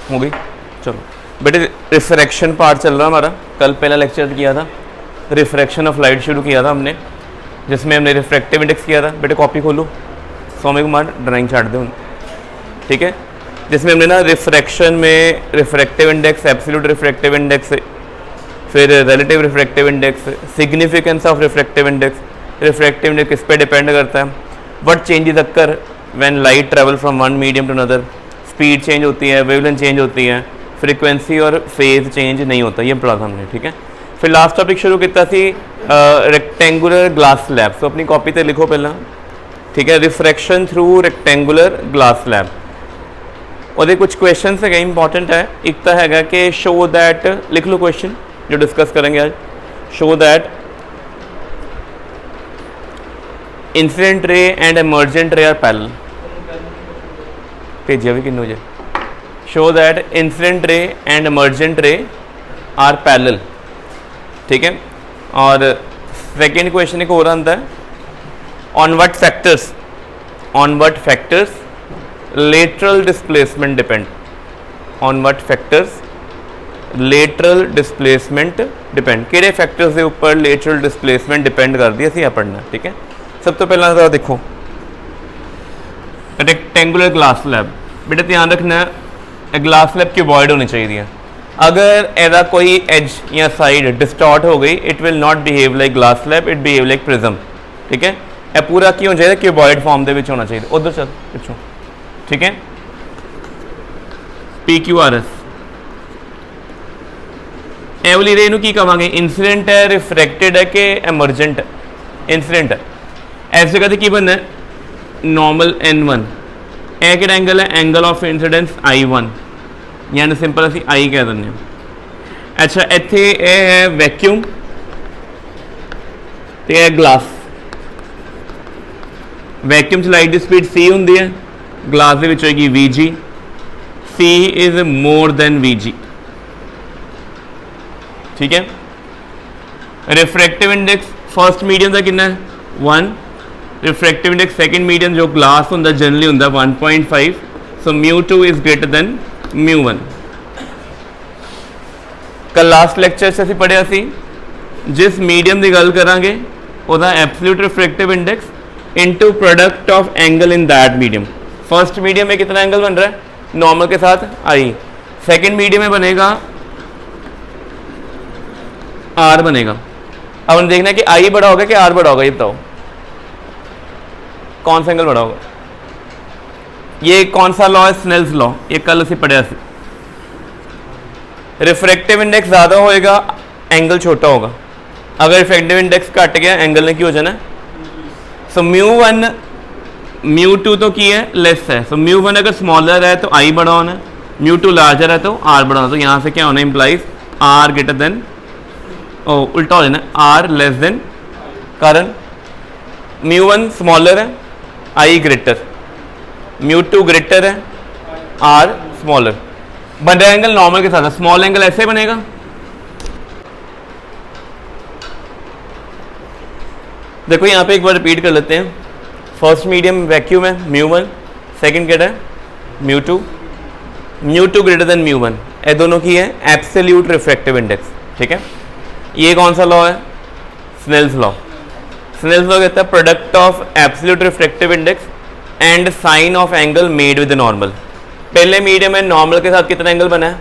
हो गई। चलो बेटे रिफ्रैक्शन पार्ट चल रहा हमारा, कल पहला लेक्चर किया था, रिफ्रैक्शन ऑफ लाइट शुरू किया था हमने, जिसमें हमने रिफ्रैक्टिव इंडेक्स किया था। बेटे कॉपी खोलो, सौम्य कुमार ड्राइंग छाट दो, ठीक है। जिसमें हमने ना रिफ्रैक्शन में refractive index, absolute refractive index, फिर relative refractive index, significance of refractive index, refractive index किस पे डिपेंड करता है, what changes occur when light travel from one medium to another, speed change होती है, वेवलेंथ चेंज होती है, फ्रीक्वेंसी और फेज चेंज नहीं होता, ये पढ़ा था हमने, ठीक है। फिर लास्ट टॉपिक शुरू किया थी रेक्टेंगुलर ग्लास स्लैब, तो अपनी कॉपी पे लिखो पहला, ठीक है, refraction through rectangular glass slab. और कुछ क्वेश्चन है इंपॉर्टेंट है, एक तो है कि शो दैट, लिख लो क्वेश्चन जो डिस्कस करेंगे आज, show that incident ray and emergent ray are parallel, भेजिया भी किन्नू जे, show that incident ray and emergent ray are parallel, ठीक है। और सेकेंड क्वेश्चन एक और आता है, on what factors lateral displacement depend, on what factors lateral displacement depend, किहड़े फैक्टर्स के ऊपर लेटरल डिस्प्लेसमेंट डिपेंड करती है, असीं पढ़ना, ठीक है। सब तो पहला तो देखो रेक्टेंगुलर ग्लास स्लैब, बेटा ध्यान रखना ग्लास स्लैब क्यूबॉइड होनी चाहिए, अगर एदा कोई एज या साइड डिस्टॉर्ट हो गई it will not behave like glass slab, it behave like prism, ठीक है। यह पूरा की होना चाहिए क्यूबॉइड फॉर्म के होना चाहिए, उधर चल पिछों, ठीक है। PQRS ए वाली रे की कहांगे, इंसिडेंट है, रिफ्रैक्टेड है कि एमरजेंट है, इंसिडेंट है। इस जगह की बनना नॉर्मल N1, ए कि एंगल है, एंगल ऑफ इंसिडेंस I1, यानी सिंपल असी I कह दें। अच्छा इत्थे ए है वैक्यूम तो यह ग्लास, वैक्यूम च लाइट की स्पीड C होंगी है, ग्लास के विच होगी VG, C is more than VG, ठीक है। रिफ्रैक्टिव इंडेक्स फर्स्ट मीडियम का कितना है 1, रिफ्रैक्टिव इंडेक्स सेकंड मीडियम जो ग्लास होंगे जनरली होंगे 1.5, सो μ2 इज ग्रेटर दैन μ1। कल लास्ट लेक्चर से असीं पढ़िया सी, जिस मीडियम की गल करांगे उहदा absolute refractive index into product of angle in that medium. First medium में कितना एंगल बन रहा है नॉर्मल के साथ I, सेकंड मीडियम में बनेगा R बनेगा। अब हम देखना है कि I बड़ा होगा कि R बड़ा होगा, ये बताओ कौन सा एंगल बड़ा होगा। ये कौन सा लॉ है, स्नेल्स लॉ, ये कल असीं पढ़िया सी। रिफ्रैक्टिव इंडेक्स ज़्यादा होएगा एंगल छोटा होगा, अगर रिफ्रैक्टिव इंडेक्स घट गया एंगल ने की हो जाना, सो μ1 μ2 तो की है लेस है, सो μ1 अगर स्मॉलर है तो I बड़ा होना है, μ2 लार्जर है तो R बड़ा होना, तो यहाँ से क्या होना इम्प्लाइज R ग्रेटर देन, उल्टा हो जाना R लेस देन, कारण μ1 स्मॉलर है I ग्रेटर, μ2 ग्रेटर है R स्मॉलर, बन रहा एंगल नॉर्मल के साथ, स्मॉल एंगल ऐसे बनेगा, देखो यहाँ पे एक बार रिपीट कर लेते हैं। फर्स्ट मीडियम वैक्यूम है μ1, सेकंड क्या है μ2 ग्रेटर देन μ1, ये दोनों की है एब्सोल्यूट रिफ्रैक्टिव इंडेक्स, ठीक है। ये कौन सा लॉ है, स्नेल्स लॉ। स्नेल्स लॉ कहता है product of absolute refractive index and sine of angle made with normal. पहले मीडियम में नॉर्मल के साथ कितना एंगल बना है,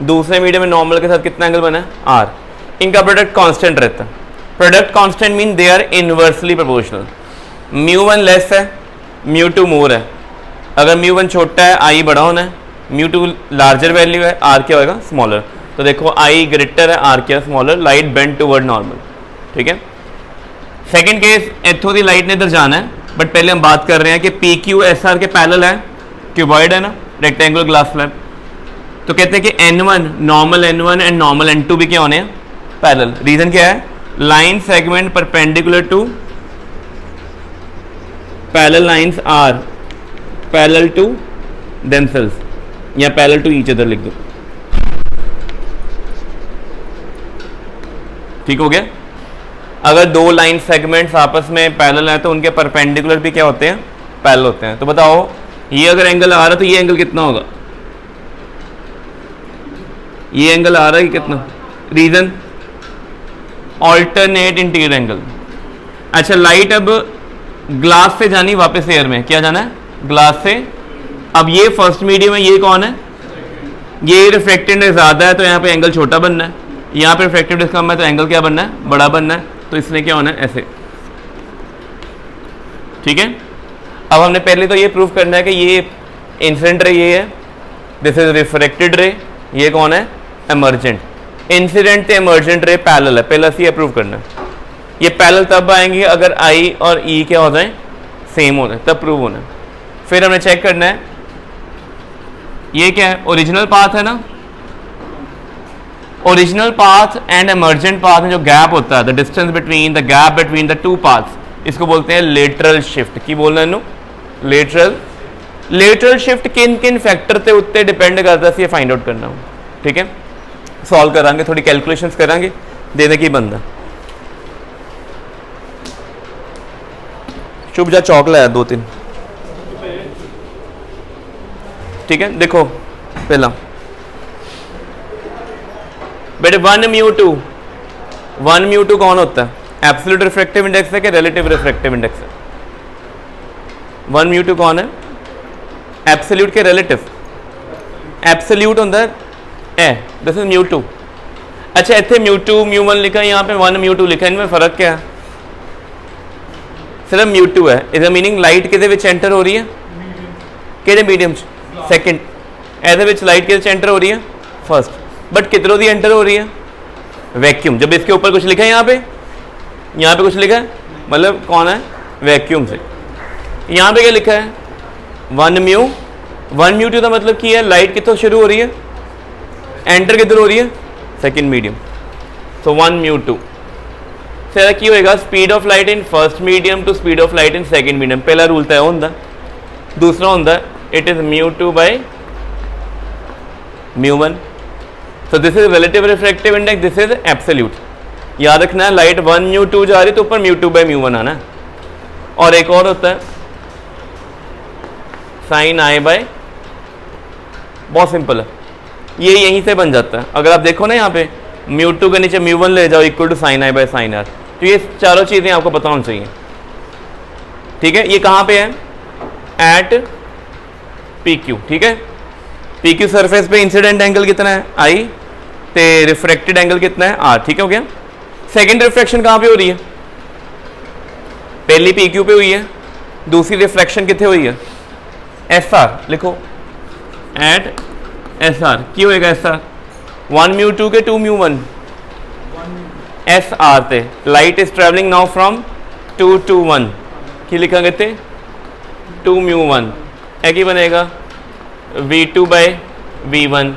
दूसरे मीडियम में नॉर्मल के साथ कितना एंगल बना है R, इनका प्रोडक्ट कांस्टेंट रहता है। Product constant mean they are inversely proportional, μ1 less है μ2 मोर है, अगर μ1 छोटा है I बड़ा होना है, μ2 लार्जर वैल्यू है, R क्या होगा स्मॉलर, तो देखो I ग्रेटर है R क्या smaller, light bend toward normal, ठीक है। सेकंड केस इथों की लाइट ने इधर जाना है, बट पहले हम बात कर रहे हैं कि PQSR के पैरेलल है, क्यूबॉइड है ना, रेक्टेंगुलर ग्लास स्लैब, तो कहते हैं कि N1 normal N1 and normal N2 भी क्या होने हैं पैरेलल। रीजन क्या है, line segment perpendicular to parallel lines are parallel to themselves, या पैरेलल टू ईच अदर लिख दो, ठीक हो गया। अगर दो लाइन सेगमेंट्स आपस में पैरेलल है तो उनके परपेंडिकुलर भी क्या होते हैं पैरेलल होते हैं। तो बताओ ये अगर एंगल आ रहा है तो ये एंगल कितना होगा, ये एंगल आ रहा है कितना, रीजन ऑल्टरनेट इंटीरियर एंगल। अच्छा लाइट अब ग्लास से जानी वापस एयर में, क्या जाना है, ग्लास से। अब ये फर्स्ट मीडियम है, ये कौन है, ये रिफ्रैक्टेड ज़्यादा है तो यहाँ पे एंगल छोटा बनना है, यहाँ पे रिफ्रैक्टेड कम है तो एंगल क्या बनना है, बड़ा बनना है। तो इसने क्या होना है, ऐसे, ठीक है। अब हमने पहले तो ये प्रूव करना है कि ये इंसिडेंट रे ये है, दिस इज रिफ्रैक्टेड रे, ये कौन है, एमर्जेंट। इंसिडेंट ते एमर्जेंट रे पैरेलल है, पहले से ये प्रूव करना है। ये पैरेलल तब आएंगे अगर आई और ई क्या हो जाए, सेम हो जाए, तब प्रूव होना है। फिर हमें चेक करना है ये क्या है, ओरिजिनल पाथ है ना, original path and emergent path में जो गैप होता है, the distance between the gap between the two paths, इसको बोलते हैं लेटरल शिफ्ट। की बोलना है नो, लेटरल। लेटरल शिफ्ट किन किन फैक्टर ते उत्ते डिपेंड करता है, ये फाइंड आउट करना हो, ठीक है। सॉल्व करांगे, थोड़ी कैलकुलेशंस करांगे, देने की बंदा शुभ जा चौक लाया 2-3, ठीक है। देखो पहला बेटे 1μ2, 1μ2 कौन होता है, एब्सोल्यूट रिफ्रैक्टिव इंडेक्स है कि रिलेटिव रिफ्रैक्टिव इंडेक्स है। 1μ2 कौन है, एब्सोल्यूट के रिलेटिव, एब्सोल्यूट होता है दिस इज μ2। अच्छा इतने μ2 μ1 लिखा है, यहाँ पे 1μ2 लिखा है, इनमें फर्क क्या है, सिर्फ μ2 है। इसका मीनिंग लाइट किधे विच एंटर हो रही है, किधे मीडियम सेकंड, ऐसे विच लाइट किधे एंटर हो रही है, फर्स्ट, बट कितनों दी एंटर हो रही है, वैक्यूम। जब इसके ऊपर कुछ लिखा है, यहाँ पे कुछ लिखा है, मतलब कौन है, वैक्यूम से। यहाँ पे क्या लिखा है, 1μ, 1μ2 का मतलब की है लाइट कितों शुरू हो रही है, एंटर किधर हो रही है, सेकंड मीडियम, तो 1μ2 से की होएगा speed of light in first medium to speed of light in second medium. पहला रूल तय होंदा, दूसरा होंदा it is μ2 by μ1। So this is relative refractive index, this is absolute. याद रखना है लाइट 1μ2 जा रही तो ऊपर μ2 बाय μ1 आना है। और एक और होता है साइन आई बाय, बहुत सिंपल है, ये यहीं से बन जाता है। अगर आप देखो ना यहाँ पे μ2 के नीचे μ1 ले जाओ equal to sine i by sine r, तो ये चारों चीज़ें आपको पता होनी चाहिए, ठीक है। ये कहाँ पे है, एट पी क्यू, ठीक है। पी क्यू सरफेस पे इंसिडेंट एंगल कितना है, आई, ते रिफ्रैक्टेड एंगल कितना है, आर, ठीक है हो गया। सेकेंड रिफ्रैक्शन कहाँ पे हो रही है, पहली पी क्यू पे हुई है, दूसरी रिफ्रैक्शन कितने हुई है, एस आर लिखो, एट एस आर की होएगा, एस आर 1μ2 के 2μ1 एस आर थे, light is travelling now from 2 to 1 की लिखा गए थे 2μ1, एक ही बनेगा v2 बाय v1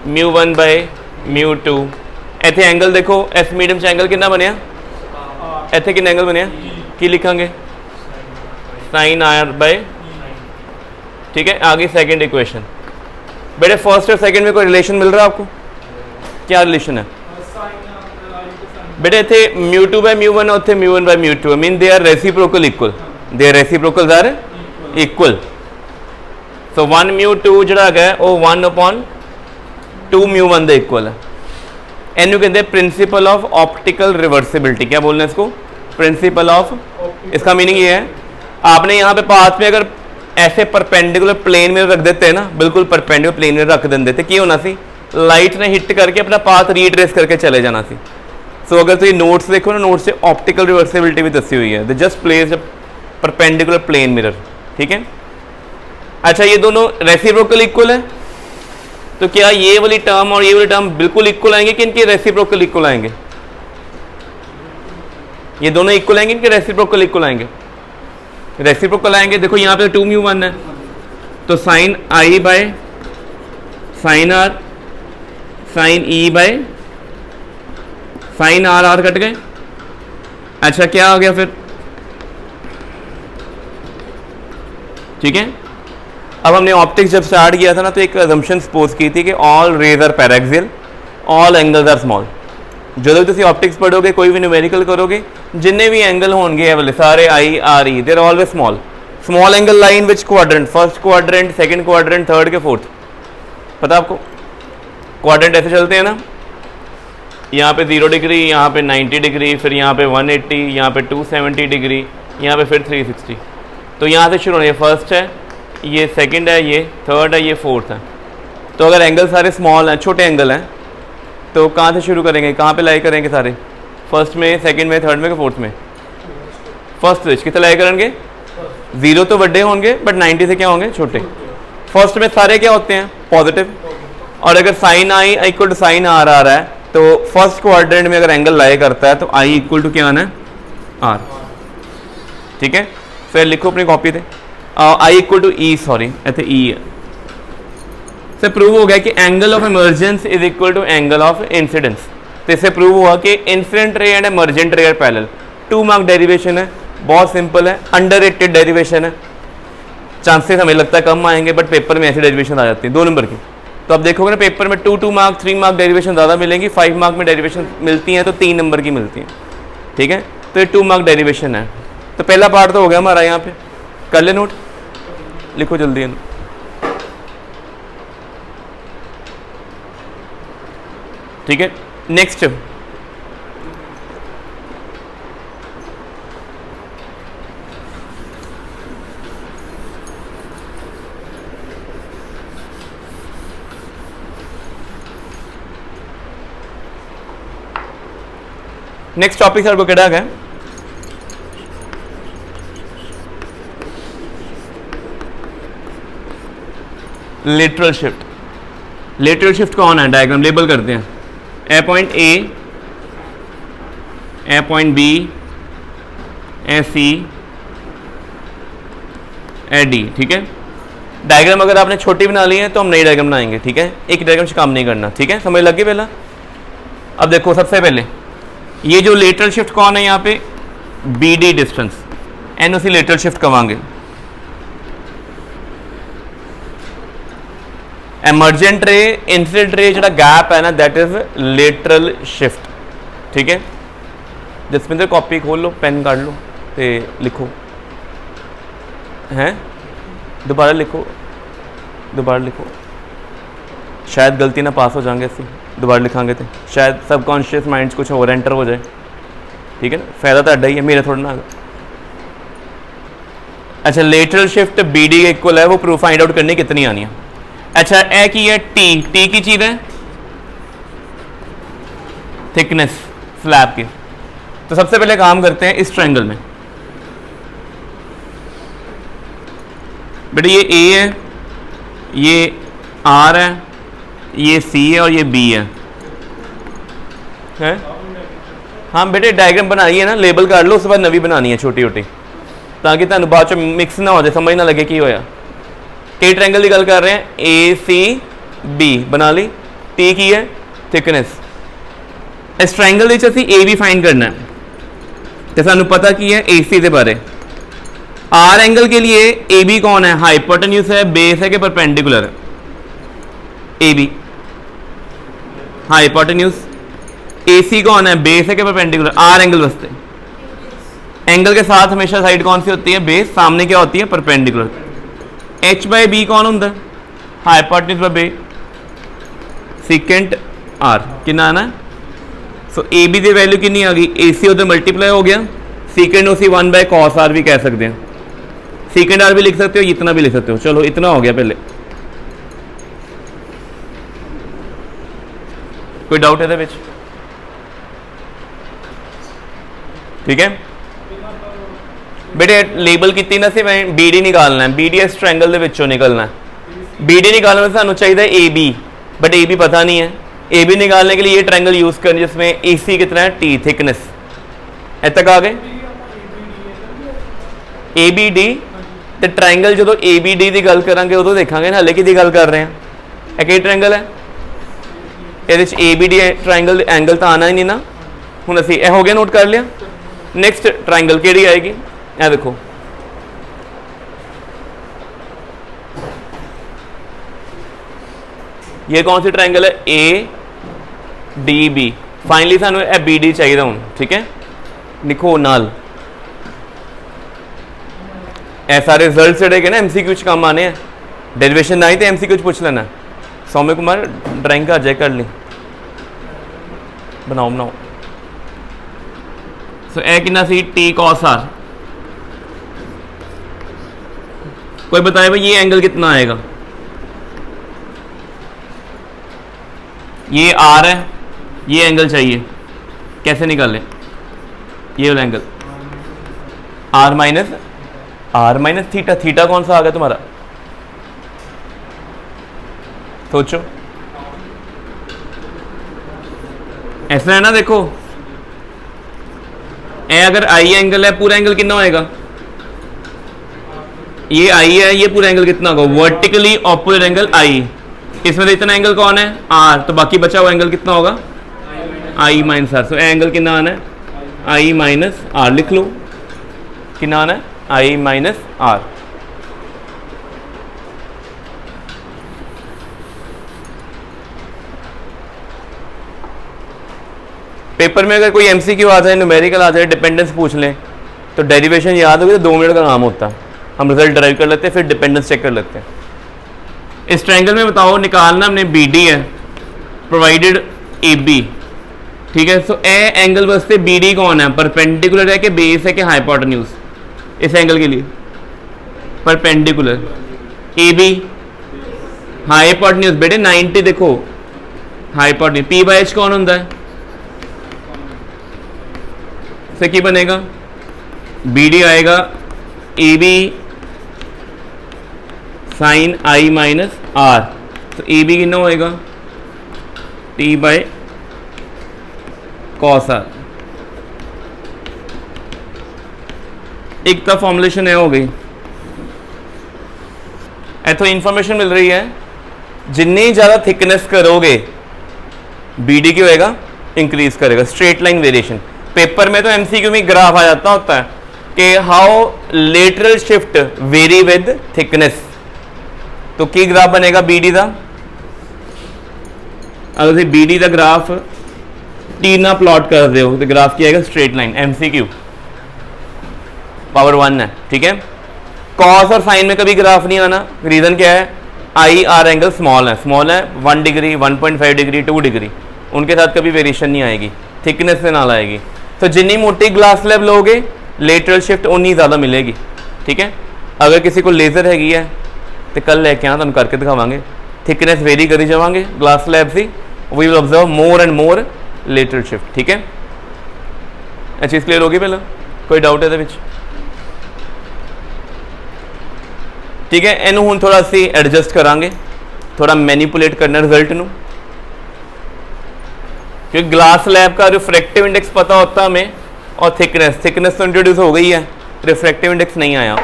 μ1 बाय μ2। इतने एंगल देखो, एस मीडियम से एंगल कितना बनया, इतने कितना एंगल बनया की लिखांगे, साइन आर बाय, ठीक है। आगे सेकंड इक्वेशन, बेटे फर्स्ट और सेकंड में कोई रिलेशन मिल रहा है आपको, क्या रिलेशन है बेटे, थे μ2 बाय μ1 और थे μ1 by μ2, mean they are reciprocal equal, they are reciprocal are equal. So 1μ2 जड़ा है वो 1/2μ1 दे इक्वल है। एनू कहते हैं प्रिंसिपल ऑफ ऑप्टिकल रिवर्सिबिलिटी, क्या बोलना है इसको, प्रिंसिपल ऑफ। इसका मीनिंग ये है, आपने यहाँ पे पाथ में अगर ऐसे परपेंडिकुलर प्लेन में रख देते हैं ना, बिल्कुल परपेंडिकुलर प्लेन में रख देते, की होना सी, लाइट ने हिट करके अपना पाथ रीट्रेस करके चले जाना सी। सो अगर तो ये नोट्स देखो ना, नोट्स से ऑप्टिकल रिवर्सिबिलिटी भी दसी हुई है, the just place perpendicular plane mirror, ठीक है। अच्छा ये दोनों रेसिप्रोकल इक्वल है, तो क्या ये वाली टर्म और ये वाली टर्म बिल्कुल इक्वल आएंगे कि इनके रेसिप्रोकल इक्वल आएंगे, ये दोनों इक्वल आएंगे, इनके रेसिप्रोकल इक्वल आएंगे, रेसिप्रोकल आएंगे। देखो यहाँ पे 2μ1 है, तो sine i by sine r, sine e by sine r, r cut गए। अच्छा क्या हो गया फिर, ठीक है। अब हमने ऑप्टिक्स जब स्टार्ट किया था ना, तो एक अजम्पशन सपोज की थी कि all rays are paraxial, all angles are small. जो तुम ऑप्टिक्स पढ़ोगे, कोई भी न्यूमेरिकल करोगे, जिन्ने भी एंगल होंगे ये वाले सारे आई r E, there always small. Small angle line which quadrant, first quadrant, second quadrant, third के फोर्थ, पता आपको, क्वाड्रेंट ऐसे चलते हैं ना, यहाँ पे 0 डिग्री, यहाँ पे 90 डिग्री, फिर यहाँ पे 180, यहाँ पे 270 डिग्री, यहाँ पे फिर 360। तो यहाँ से शुरू होना, ये फर्स्ट है, ये सेकंड है, ये थर्ड है, ये फोर्थ है। तो अगर एंगल सारे स्मॉल हैं, छोटे एंगल हैं, तो कहाँ से शुरू करेंगे, कहाँ पे लाई करेंगे सारे? फर्स्ट में, सेकंड में, थर्ड में, फोर्थ में? फर्स्ट विच कितने लाई करेंगे? 0 तो बड़े होंगे बट 90 से क्या होंगे? छोटे। फर्स्ट में सारे क्या होते हैं? पॉजिटिव। और अगर sine i equal to sine r आ रहा है तो फर्स्ट क्वाड्रेंट में अगर एंगल लाई करता है तो आई इक्वल टू क्या आना है? आर। ठीक है, फिर लिखो अपनी कॉपी पे, i equal to e, sorry इतने ई है। से प्रूव हो गया कि angle of emergence is equal to angle of incidence. तो इससे प्रूव हुआ कि incident ray and emergent ray are parallel. 2 mark derivation है, बहुत सिंपल है, अंडररेटेड डेरिवेशन है। चांसेस हमें लगता है कम आएंगे बट पेपर में ऐसी डेरिवेशन आ जाती है 2 नंबर की। तो अब देखोगे ना पेपर में 2 मार्क 3 मार्क डेरिवेशन ज़्यादा मिलेंगी, 5 मार्क में डेरिवेशन मिलती हैं तो 3 नंबर की मिलती हैं। ठीक है, तो ये 2 मार्क डेरिवेशन है। तो पहला पार्ट तो हो गया हमारा, यहाँ पे कर ले नोट, लिखो जल्दी है। ठीक है, नेक्स्ट नेक्स्ट टॉपिक सर को केड़ा है? Lateral shift. लेटरल शिफ्ट कौन है? डायग्राम लेबल करते हैं। A point A point B, A C, A D. ठीक है, डायग्राम अगर आपने छोटी बना ली है तो हम नई डायग्राम बनाएंगे। ठीक है, एक डायग्राम से काम नहीं करना। ठीक है, समझ लग गई पहला? अब देखो सबसे पहले ये जो लेटरल शिफ्ट कौन है, यहाँ पे B D distance, NOC lateral shift कवांगे। एमरजेंट रे इंसिडेंट रे जो गैप है ना, दैट इज लेटरल शिफ्ट। ठीक है, जसमिंदर कॉपी खोल लो, पेन काट लो तो लिखो, हैं दोबारा लिखो, दोबारा लिखो, शायद गलती ना पास हो जाएंगे इससे, दोबारा लिखांगे तो शायद सबकॉन्शियस माइंड कुछ और एंटर हो जाए। ठीक है ना, फायदा तो अड्डा ही है, मेरा थोड़ा ना। अच्छा, lateral shift B D equal है, वो प्रूफ फाइंड आउट करनी कितनी आनी है। अच्छा, ए की है टी, टी की चीज है थिकनेस स्लैब की। तो सबसे पहले काम करते हैं इस ट्रायंगल में। बेटा ये ए है, ये आर है, ये सी है और ये बी है। हाँ बेटे डायग्राम बनाई है ना, लेबल कर लो, उसके बाद नवी बनानी है छोटी छोटी, ताकि तुम बाद च मिक्स ना हो जाए, समझ ना लगे की होया। कई ट्रायंगल की गल कर रहे हैं, ए सी बी बना ली, टी की है थिकनेस। इस ट्रायंगल ए बी फाइंड करना है, तो सानू पता की है ए सी के बारे। आर एंगल के लिए ए बी कौन है? हाइपोटेन्यूज है, बेस है कि परपेंडिकुलर है? A B hypotenuse. ए सी कौन है? बेस है कि परपेंडिकुलर? आर एंगल वास्ते एंगल के साथ हमेशा साइड कौन सी होती है? बेस। सामने क्या होती है? परपेंडिकुलर। एच बाय बी कौन होता है? Hypotenuse by base, secant r कितना आना है? सो ए बी की वैल्यू कितनी आ गई? ए सी उधर मल्टीप्लाई हो गया, secant O C 1 by cos r भी कह सकते हैं, सीकेंट आर भी लिख सकते हो, इतना भी लिख सकते हो। चलो इतना हो गया पहले, कोई डाउट है विच? ठीक है बेटे, लेबल की ना सिर्फ बी डी निकालना है, बी डी इस ट्रायंगल के विचों निकलना है। बी डी निकालने में सानू चाहिए A B, but A B पता नहीं है। ए बी निकालने के लिए ये ट्रायंगल यूज करना जिसमें ए सी कितना है? T thickness. इतने तक आ गए? ए बी डी तो ट्रायंगल जो ए बी डी की गल करांगे उदों देखांगे ना, हले की गल कर रहे हैं। एक ही ट्रायंगल है, ये A B D triangle angle तो आना ही नहीं ना। हुण असीं यह हो गया, नोट कर लिया। नेक्स्ट ट्रायंगल केड़ी आएगी? यह देखो, ये कौन सी ट्रायंगल है? A D B. फाइनली सानू बी डी चाहिए हुण। ठीक है, लिखो नाल ए सारे रिजल्ट जोड़े ना एमसीक्यू च काम आने हैं। डेरिवेशन ना ही तो एमसीक्यू च पूछ लेना। सौम्य कुमार ड्राइंग का अजय कर ली, बनाओ बनाओ। सो ए कितना सी टी कॉस आर। कोई बताए भाई ये एंगल कितना आएगा? ये आर है, ये एंगल चाहिए, कैसे निकालें? ये वाला angle r minus theta. Theta कौन सा आ गया तुम्हारा? सोचो, ऐसा है ना, देखो ए अगर आई एंगल है, पूरा एंगल कितना होएगा? ये आई है, ये पूरा एंगल कितना होगा? वर्टिकली ऑपोजिट एंगल आई। इसमें तो इतना एंगल कौन है? आर, तो बाकी बचा हुआ एंगल कितना होगा? आई माइनस आर। सो एंगल कितना आना है? आई माइनस आर। लिख लो कितना आना है? आई माइनस आर। पेपर में अगर कोई एमसीक्यू आ जाए, न्यूमेरिकल आ जाए, डिपेंडेंस पूछ लें, तो डेरिवेशन याद होगी तो 2 मिनट का काम होता है। हम रिजल्ट ड्राइव कर लेते हैं, फिर डिपेंडेंस चेक कर लेते हैं। इस ट्रायंगल में बताओ निकालना हमने, बी डी है, प्रोवाइडेड ए बी, ठीक है। सो ए एंगल वास्ते बी डी कौन है? परपेंडिकुलर है कि बेस है कि हाइपोटेन्यूज? इस एंगल के लिए परपेंडिकुलर। ए बी हाइपोटेन्यूज बेटे 90, देखो हाइपोटेन्यूज। पी बाई एच कौन होता है? से क्या बनेगा? बी डी आएगा A B sine i minus r. तो ए बी कितना होएगा? T by cos r. एक तो फॉर्मुलेशन है हो गई। इतों इंफॉर्मेशन मिल रही है, जितनी ज़्यादा थिकनेस करोगे बी डी क्या होएगा? इंक्रीज करेगा। Straight line variation. पेपर में तो एमसीक्यू में ग्राफ आ जाता होता है कि how lateral shift very with thickness. तो की ग्राफ बनेगा बी डी का? अगर बी डी का ग्राफ टी ना प्लॉट कर रहे हो तो ग्राफ क्या आएगा? Straight line. एमसीक्यू पावर 1 है, ठीक है। कॉस और साइन में कभी ग्राफ नहीं आना। रीजन क्या है? आई आर एंगल स्मॉल है 1 डिग्री, 1.5 डिग्री, 2 डिग्री, उनके साथ कभी वेरिएशन नहीं आएगी, थिकनेस से ना लाएगी। तो जितनी मोटी ग्लास स्लैब लोगे लेटरल शिफ्ट उतनी ज़्यादा मिलेगी, ठीक है। अगर किसी को लेज़र हैगी है तो कल लेके आना, तुम करके दिखावांगे। थिकनेस वेरी करी जावांगे ग्लास स्लैब से, we will observe more and more lateral shift, ठीक है। ਇਹ चीज़ क्लियर होगी पहला? कोई डाउट है? ठीक है। इनू हुण थोड़ा सी एडजस्ट करांगे, थोड़ा मैनिपुलेट करना रिजल्ट नू, क्योंकि ग्लास स्लैब का रिफ्रैक्टिव इंडेक्स पता होता हमें, और थिकनेस तो इंट्रोड्यूस हो गई है, रिफ्रैक्टिव इंडेक्स नहीं आया।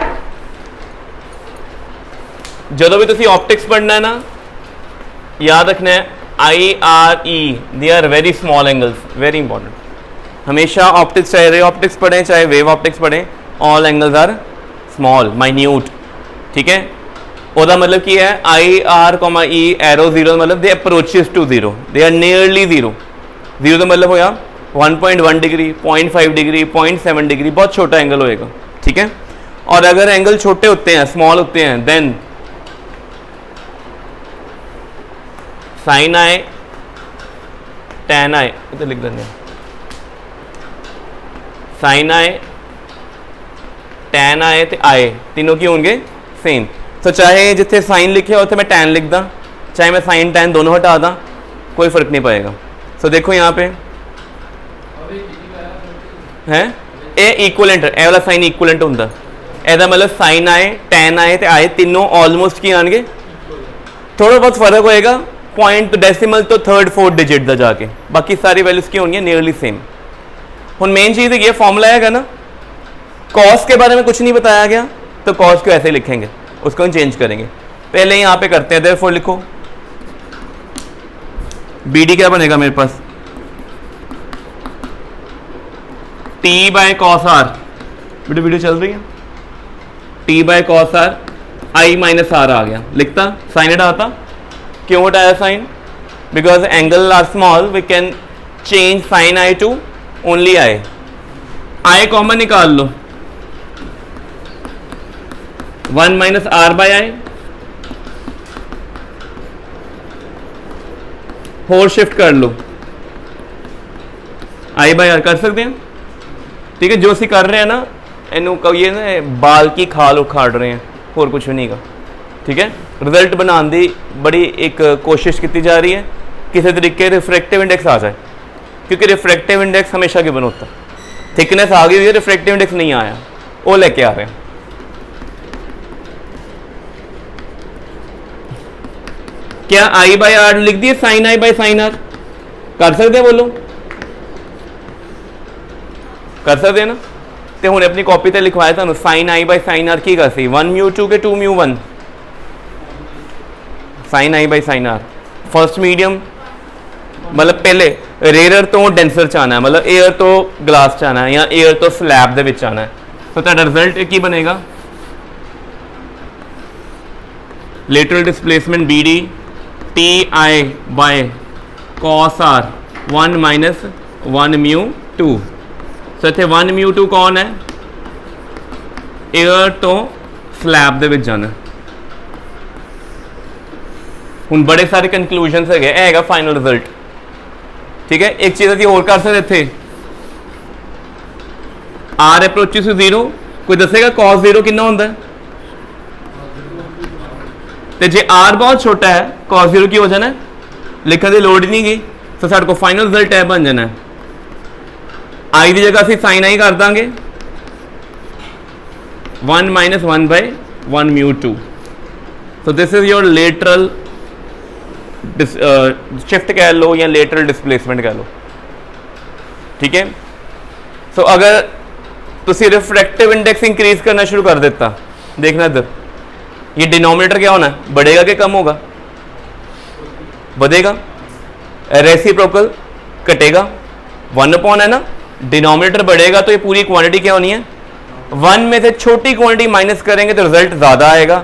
जो भी तुम ऑप्टिक्स पढ़ना है ना, याद रखना है i r e, they are very small angles, very important. हमेशा ऑप्टिक्स, चाहे रे ऑप्टिक्स पढ़ें चाहे वेव ऑप्टिक्स पढ़ें, all angles are small, minute, ठीक है। ओदा मतलब की है i r comma e arrow zero, मतलब they approaches to zero, they are nearly zero. Zero का मतलब होया 1.1 डिग्री, 0.5 डिग्री, 0.7 डिग्री, बहुत छोटा एंगल होएगा, ठीक है। और अगर एंगल छोटे होते हैं, स्मॉल होते हैं, देन साइन आए, टैन आए, इधर लिख देंगे, साइन आए, टैन आए, आए तीनों की होंगे सेम। तो चाहे जिथे साइन लिखे हो मैं टैन लिख दा, चाहे मैं साइन टैन दोनों हटा दा, कोई फर्क नहीं पड़ेगा। सो देखो यहाँ पे है ए इक्वलेंट, ए वाला साइन इक्वलेंट होंदा, एदा मतलब साइन आए, टैन आए, आए तीनों ऑलमोस्ट की आएंगे, थोड़ा बहुत फर्क होएगा, पॉइंट डेसिमल तो 3rd 4th डिजिट का जाके, बाकी सारी वैल्यूज की होंगी नियरली सेम। हुन मेन चीज़ ये फॉर्मूला है ना, कॉस के बारे में कुछ नहीं बताया गया तो कॉस को ऐसे लिखेंगे, उसको हम चेंज करेंगे। पहले यहाँ पे करते हैं, देयरफॉर लिखो बी डी क्या बनेगा मेरे पास? टी बाय कॉस आर, बेटे वीडियो चल रही है, t by cos r, i minus r आ गया, लिखता साइन हटाता, क्यों हटाया sine? Because angle are small, we can change sine i to only i. I common निकाल लो, 1 माइनस आर बाय आई, होर शिफ्ट कर लो, आई बाय आर कर सकते हैं। ठीक है, जो असी कर रहे हैं ना इनू कहिए ना बाल की खाल उखाड़ रहे हैं, होर कुछ भी नहीं गा। ठीक है, रिजल्ट बनाने की बड़ी एक कोशिश की जा रही है, किसी तरीके रिफ्रैक्टिव इंडेक्स आ जाए, क्योंकि रिफ्रैक्टिव इंडेक्स हमेशा गिवन होता है। थिकनेस आ गई हुई है, रिफ्रैक्टिव इंडेक्स नहीं आया, वो लेके आ रहे हैं। क्या आई बाय आर लिख दिए sine i by sine r कर सकते हैं, बोलो कर सकते हैं ना। तो हमने अपनी कॉपी ते लिखवाया था sine i by sine r की का सी 1 म्यू 2 के 2 mu 1 sine i by sine r first medium मतलब पहले रेयर तो डेंसर च आना है, मतलब एयर तो ग्लास च आना है या एयर तो स्लैब दे विच आना है। तो तुहाडा रिजल्ट की बनेगा lateral displacement B D t i by cos r 1 minus 1 mu 2। So इत्थे 1 म्यू 2 कौन है, एयर तो स्लैब दे विच जाना। हुण बड़े सारे कंक्लूजन है फाइनल रिजल्ट। ठीक है, एक चीज़ असीं होर कर सकते थे, आर अप्रोचेस टू 0 कोई दसेगा कॉस 0 कितना होंदा है, तो जे आर बहुत छोटा है कॉस 0 की हो जाना है, लिखने की लोड़ ही नहीं गई। तो साडे को फाइनल रिजल्ट है बन जाना है, आई की जगह असीं साइन आई कर देंगे 1 minus 1 by 1 mu 2। So this is your lateral shift कह लो या लेटरल डिस्प्लेसमेंट कह लो। ठीक है, सो अगर तुसी रिफ्रैक्टिव इंडेक्स इंक्रीज करना शुरू कर देता, देखना इधर ये डिनोमिनेटर क्या होना है, बढ़ेगा कि कम होगा, बढ़ेगा। रेसिप्रोकल कटेगा, 1 अपॉन है ना, डिनोमिनेटर बढ़ेगा तो ये पूरी क्वांटिटी क्या होनी है 1 में से छोटी क्वांटिटी माइनस करेंगे तो रिजल्ट ज़्यादा आएगा,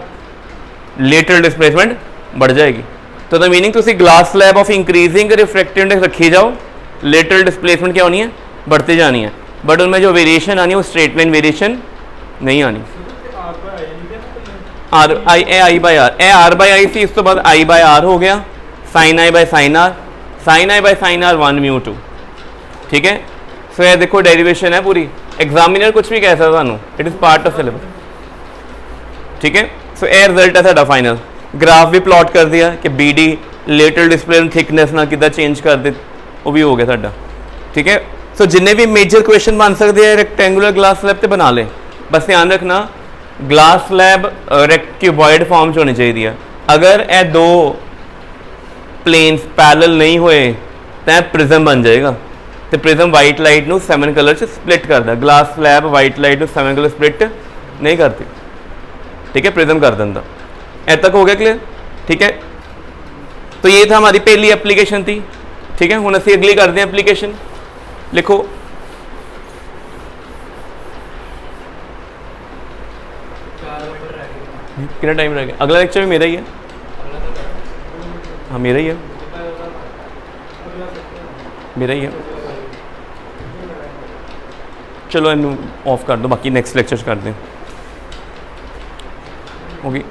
लेटरल डिस्प्लेसमेंट बढ़ जाएगी। तो द मीनिंग तुसी glass slab of increasing refractive index रखी जाओ, लेटरल डिस्प्लेसमेंट क्या होनी है बढ़ती जानी है, बट उनमें जो वेरिएशन आनी है वो स्ट्रेट लाइन वेरिएशन नहीं आनी। R i a i by r, a r by i c, इस तो बाद आई बाय आर हो गया, sine i by sine r, sine i by sine r 1 mu 2। ठीक है, सो ये देखो डेरिवेशन है पूरी, एग्जामिनर कुछ भी कह सकता है, it is part of syllabus. ठीक है, सो ए रिजल्ट है साडा फाइनल, ग्राफ भी प्लॉट कर दिया कि B D lateral display thickness ना किदा चेंज कर दे, वो भी हो गया साडा। ठीक है, सो जिन्ने भी मेजर क्वेश्चन बन सकते हैं रेक्टेंगुलर ग्लास स्लैब ते बना लें, बस ध्यान रखना ग्लास स्लैब क्यूबॉइड फॉर्म च होनी चाहिए। अगर ए दो प्लेन्स पैरेलल नहीं हुए तो प्रिज्म बन जाएगा, तो प्रिज्म वाइट लाइट नू 7 कलर च स्प्लिट करता, ग्लास स्लैब वाइट लाइट नू 7 कलर स्प्लिट नहीं करती। ठीक है, प्रिज्म कर देता। ए तक हो गया क्लियर। ठीक है, तो ये था हमारी पहली एप्लीकेशन थी। ठीक है, हुण असीं अगली करते हैं एप्लीकेशन, लिखो कितना टाइम रह गया, अगला लेक्चर भी मेरा ही है। हाँ मेरा ही है, मेरा ही है। चलो इनू ऑफ कर दो, बाकी नेक्स्ट लेक्चर करते हैं। ओके।